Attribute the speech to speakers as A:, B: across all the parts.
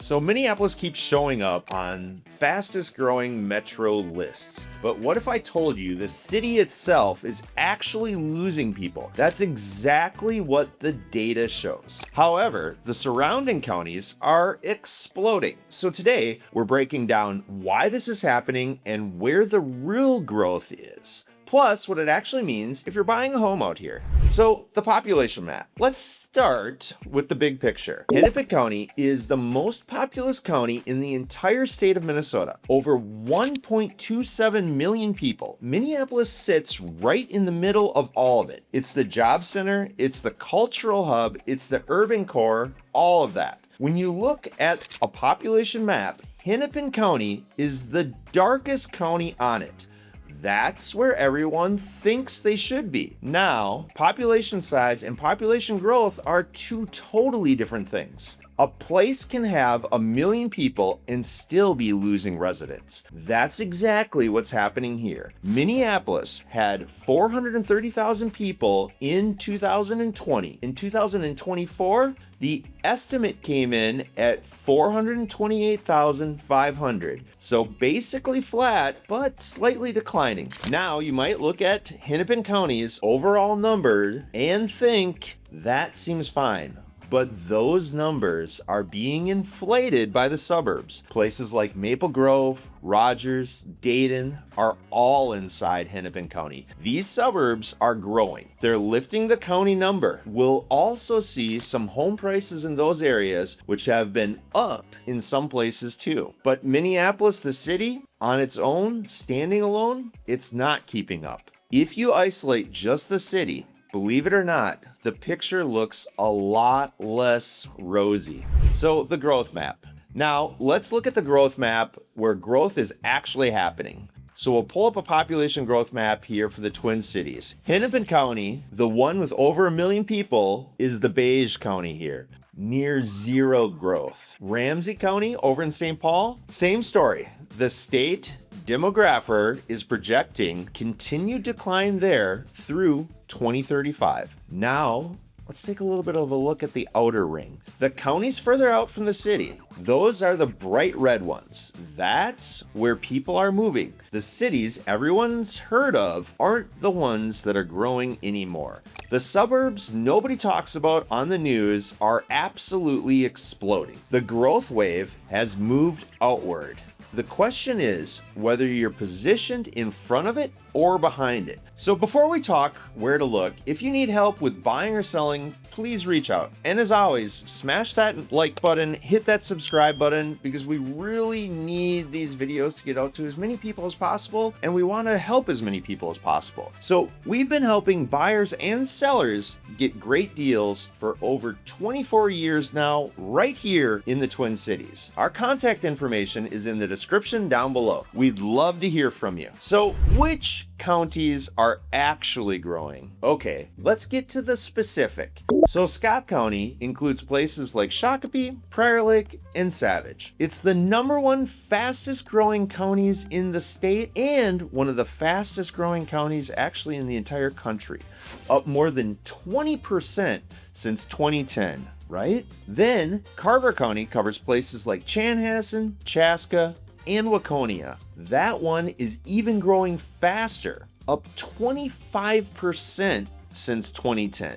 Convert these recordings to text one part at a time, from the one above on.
A: So Minneapolis keeps showing up on fastest growing metro lists. But what if I told you the city itself is actually losing people? That's exactly what the data shows. However, the surrounding counties are exploding. So today we're breaking down why this is happening and where the real growth is. Plus, what it actually means if you're buying a home out here. So, the population map. Let's start with the big picture. Hennepin County is the most populous county in the entire state of Minnesota. Over 1.27 million people. Minneapolis sits right in the middle of all of it. It's the job center, it's the cultural hub, it's the urban core, all of that. When you look at a population map, Hennepin County is the darkest county on it. That's where everyone thinks they should be. Now, population size and population growth are two totally different things. A place can have 1 million people and still be losing residents. That's exactly what's happening here. Minneapolis had 430,000 people in 2020. In 2024, the estimate came in at 428,500. So basically flat, but slightly declining. Now you might look at Hennepin County's overall number and think that seems fine. But those numbers are being inflated by the suburbs. Places like Maple Grove, Rogers, Dayton are all inside Hennepin County. These suburbs are growing. They're lifting the county number. We'll also see some home prices in those areas, which have been up in some places too. But Minneapolis, the city, on its own, standing alone, it's not keeping up. If you isolate just the city, believe it or not, the picture looks a lot less rosy. So the growth map. Now let's look at the growth map where growth is actually happening. So we'll pull up a population growth map here for the Twin Cities. Hennepin County, the one with over 1 million people, is the beige county here. Near zero growth. Ramsey County over in St. Paul, same story. The state demographer is projecting continued decline there through 2035. Now, let's take a little bit of a look at the outer ring. The counties further out from the city, those are the bright red ones. That's where people are moving. The cities everyone's heard of aren't the ones that are growing anymore. The suburbs nobody talks about on the news are absolutely exploding. The growth wave has moved outward. The question is whether you're positioned in front of it or behind it. So before we talk where to look, if you need help with buying or selling, please reach out. And as always, smash that like button, hit that subscribe button, because we really need these videos to get out to as many people as possible, and we want to help as many people as possible. So we've been helping buyers and sellers get great deals for over 24 years now, right here in the Twin Cities. Our contact information is in the description down below. We'd love to hear from you. So which counties are actually growing? Okay, let's get to the specific. So Scott County includes places like Shakopee, Prior Lake, and Savage. It's the #1 fastest growing counties in the state and one of the fastest growing counties actually in the entire country, up more than 20% since 2010, right? Then Carver County covers places like Chanhassen, Chaska, and Waconia. That one is even growing faster, up 25% since 2010.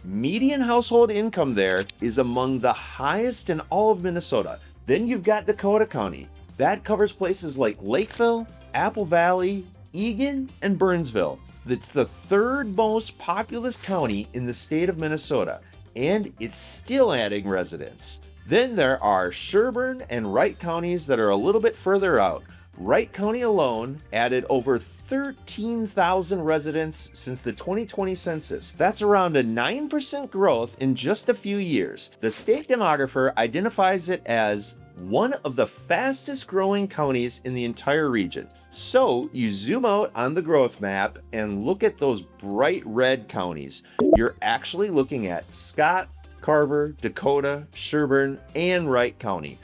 A: Median household income there is among the highest in all of Minnesota. Then you've got Dakota County. That covers places like Lakeville, Apple Valley, Eagan, and Burnsville. It's the 3rd most populous county in the state of Minnesota, and it's still adding residents. Then there are Sherburne and Wright counties that are a little bit further out. Wright County alone added over 13,000 residents since the 2020 census. That's around a 9% growth in just a few years. The state demographer identifies it as one of the fastest growing counties in the entire region. So you zoom out on the growth map and look at those bright red counties. You're actually looking at Scott, Carver, Dakota, Sherburne, and Wright County.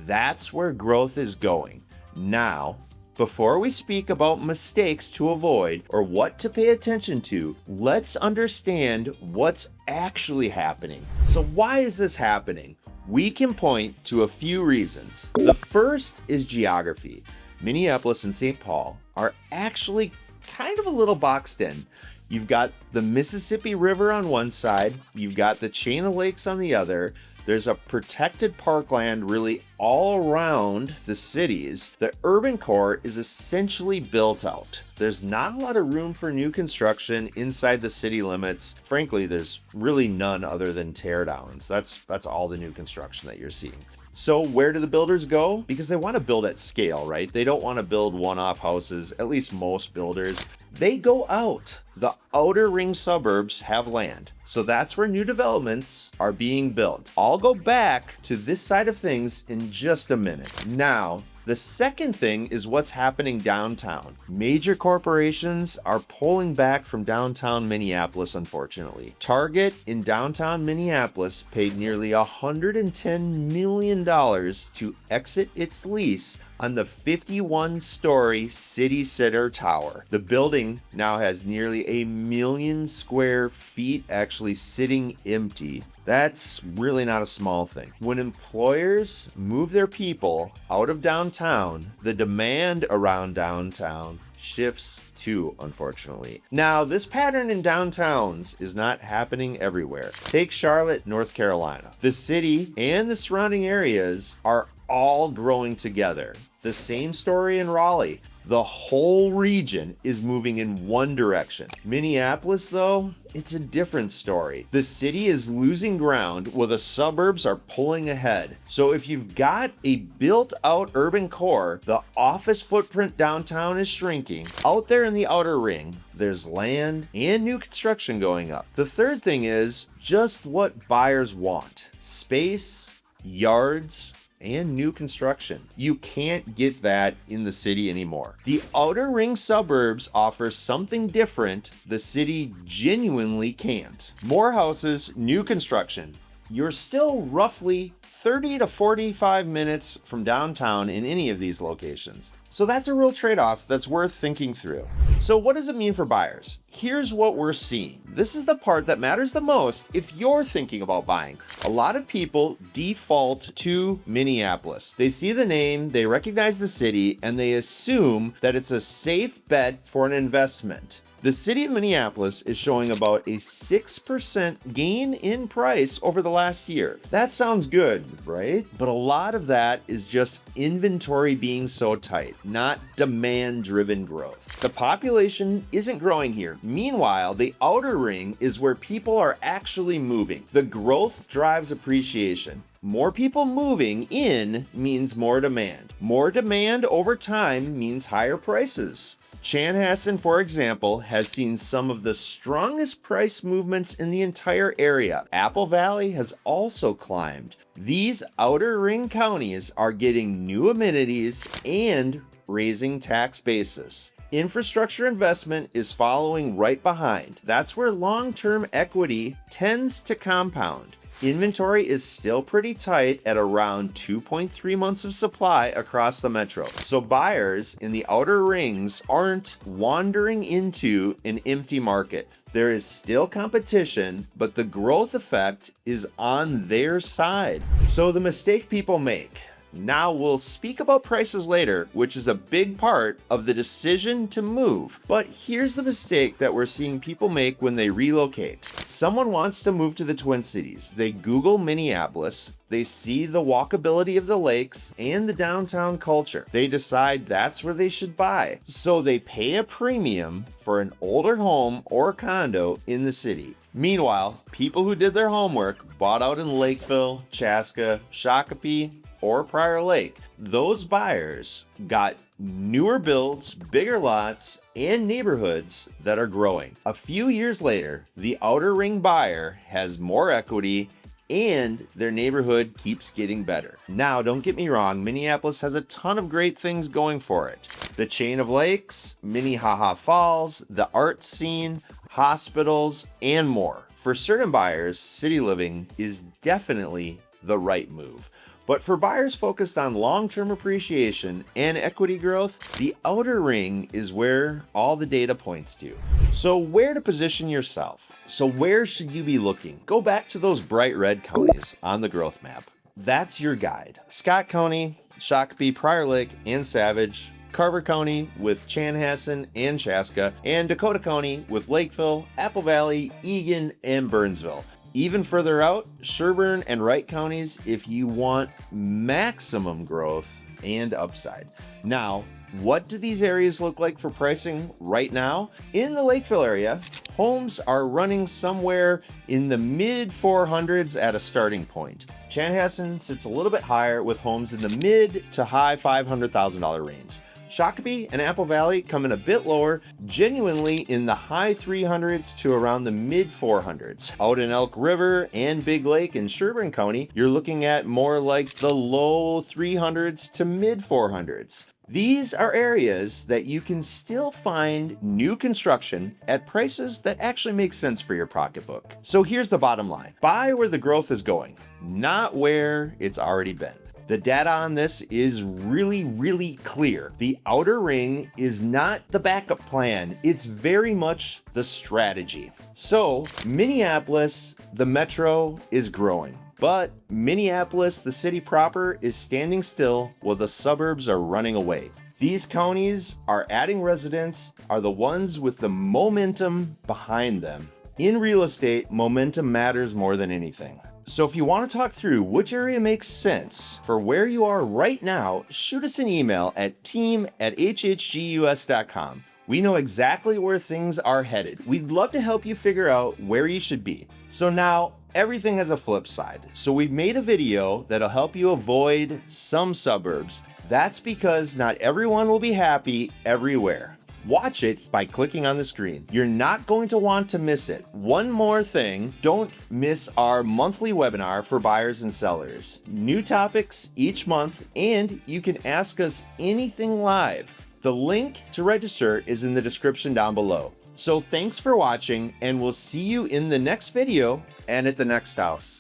A: That's where growth is going. Now, before we speak about mistakes to avoid or what to pay attention to, let's understand what's actually happening. So why is this happening? We can point to a few reasons. The first is geography. Minneapolis and St. Paul are actually kind of a little boxed in. You've got the Mississippi River on one side, you've got the chain of lakes on the other. There's a protected parkland really all around the cities. The urban core is essentially built out. There's not a lot of room for new construction inside the city limits. Frankly, there's really none other than teardowns. That's all the new construction that you're seeing. So where do the builders go? Because they want to build at scale, right? They don't want to build one-off houses, at least most builders. They go out. The outer ring suburbs have land. So that's where new developments are being built. I'll go back to this side of things in just a minute. Now, the second thing is what's happening downtown. Major corporations are pulling back from downtown Minneapolis, unfortunately. Target in downtown Minneapolis paid nearly $110 million to exit its lease on the 51-story City Center Tower. The building now has nearly 1 million square feet actually sitting empty. That's really not a small thing. When employers move their people out of downtown, the demand around downtown shifts too, unfortunately. Now, this pattern in downtowns is not happening everywhere. Take Charlotte, North Carolina. The city and the surrounding areas are all growing together. The same story in Raleigh. The whole region is moving in one direction. Minneapolis, though, it's a different story. The city is losing ground while the suburbs are pulling ahead. So if you've got a built-out urban core, the office footprint downtown is shrinking. Out there in the outer ring, there's land and new construction going up. The third thing is just what buyers want. Space, yards, and new construction. You can't get that in the city anymore. The outer ring suburbs offer something different the city genuinely can't. More houses, new construction. You're still roughly 30 to 45 minutes from downtown in any of these locations. So that's a real trade-off that's worth thinking through. So what does it mean for buyers? Here's what we're seeing. This is the part that matters the most if you're thinking about buying. A lot of people default to Minneapolis. They see the name, they recognize the city, and they assume that it's a safe bet for an investment. The city of Minneapolis is showing about a 6% gain in price over the last year. That sounds good, right? But a lot of that is just inventory being so tight, not demand-driven growth. The population isn't growing here. Meanwhile, the outer ring is where people are actually moving. The growth drives appreciation. More people moving in means more demand. More demand over time means higher prices. Chanhassen, for example, has seen some of the strongest price movements in the entire area. Apple Valley has also climbed. These outer ring counties are getting new amenities and raising tax basis. Infrastructure investment is following right behind. That's where long-term equity tends to compound. Inventory is still pretty tight at around 2.3 months of supply across the metro. So buyers in the outer rings aren't wandering into an empty market. There is still competition, but the growth effect is on their side. So the mistake people make. Now we'll speak about prices later, which is a big part of the decision to move. But here's the mistake that we're seeing people make when they relocate. Someone wants to move to the Twin Cities. They Google Minneapolis. They see the walkability of the lakes and the downtown culture. They decide that's where they should buy. So they pay a premium for an older home or condo in the city. Meanwhile, people who did their homework bought out in Lakeville, Chaska, Shakopee, or Prior Lake. Those buyers got newer builds, bigger lots, and neighborhoods that are growing. A few years later, the outer ring buyer has more equity and their neighborhood keeps getting better. Now, don't get me wrong, Minneapolis has a ton of great things going for it. The chain of lakes, Minnehaha Falls, the art scene, hospitals, and more. For certain buyers, city living is definitely the right move. But for buyers focused on long-term appreciation and equity growth, the outer ring is where all the data points to. So where to position yourself? So where should you be looking? Go back to those bright red counties on the growth map. that's your guide. Scott County, Shakopee, Prior Lake, and Savage, Carver County with Chanhassen and Chaska, and Dakota County with Lakeville, Apple Valley, Egan, and Burnsville. Even further out, Sherburne and Wright counties if you want maximum growth and upside. Now, what do these areas look like for pricing right now? In the Lakeville area, homes are running somewhere in the mid 400s at a starting point. Chanhassen sits a little bit higher with homes in the mid to high $500,000 range. Shakopee and Apple Valley come in a bit lower, genuinely in the high 300s to around the mid 400s. Out in Elk River and Big Lake in Sherburne County, you're looking at more like the low 300s to mid 400s. These are areas that you can still find new construction at prices that actually make sense for your pocketbook. So here's the bottom line. Buy where the growth is going, not where it's already been. The data on this is really clear. The outer ring is not the backup plan. It's very much the strategy. So Minneapolis, the metro, is growing. But Minneapolis, the city proper, is standing still while the suburbs are running away. These counties are adding residents, are the ones with the momentum behind them. In real estate, momentum matters more than anything. So if you want to talk through which area makes sense for where you are right now, shoot us an email at team@hhgus.com. We know exactly where things are headed. We'd love to help you figure out where you should be. So now, everything has a flip side. So we've made a video that'll help you avoid some suburbs. That's because not everyone will be happy everywhere. Watch it by clicking on the screen. You're not going to want to miss it. One more thing, don't miss our monthly webinar for buyers and sellers. New topics each month, and you can ask us anything live. The link to register is in the description down below. So thanks for watching, and we'll see you in the next video and at the next house.